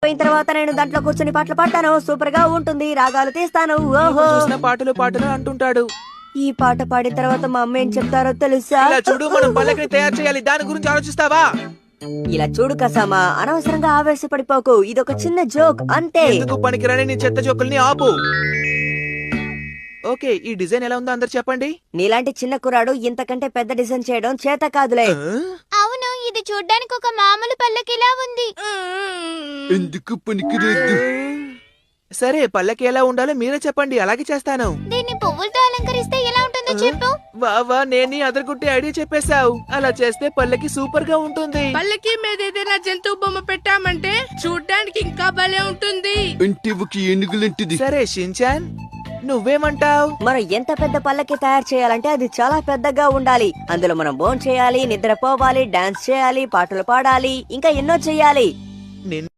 పోయిన తర్వాత నేను దాంట్లో కూర్చొని పాటలు పాడతాను. సూపర్ గా ఉంటుంది. రాగాలు తీస్తాను. ఓహో, చూసిన పాటలు పాటలు అంటుంటాడు. ఈ పాట పాడిన తర్వాత మా అమ్మ ఏం చెప్తారో తెలుసా? ఇలా చూడు, మనం పల్లకిని తయారు చేయాలి. దాని గురించి ఆలోచిస్తావా? ఇలా చూడు కసామా, అనవసరంగా ఆవేశపడిపోకు. ఇదొక చిన్న జోక్ అంతే. ఎందుకు పనికిరాని నీ చెత్త జోకుల్ని ఆపు. ఓకే, ఈ డిజైన్ ఎలా ఉందో అందరు చెప్పండి. నీలాంటి చిన్న కుర్రాడు ఇంతకంటే పెద్ద డిజైన్ చేయడం చేత కాదులే. అవును, ఇది చూడ్డానికి ఒక మామూలు పల్లకిలా ఉంది. ఎందుకు పనికిరాదు? సరే, పల్లకి ఎలా ఉండాలో మీరే చెప్పండి, అలాగే చేస్తాను. దీన్ని పువ్వులతో అలంకరిస్తే ఎలా ఉంటుందో చెప్పు. వావా, నేను అదరగొట్టే ఐడియా చెప్పేశావు. అలా చేస్తే పల్లకి సూపర్ గా ఉంటుంది. పల్లకి మీద ఏదైనా జంతువు బొమ్మ పెట్టామంటే చూడ్డానికి ఇంకా భలే ఉంటుంది. అంటే ఒక ఏనుగులంటిది. సరే షిన్చాన్, నువ్వేమంటావ్? మనం ఎంత పెద్ద పల్లకి తయారు చేయాలంటే అది చాలా పెద్దగా ఉండాలి. అందులో మనం భోంచేయాలి, నిద్రపోవాలి, డాన్స్ చేయాలి, పాటలు పాడాలి, ఇంకా ఎన్నో చెయ్యాలి. నిన్ను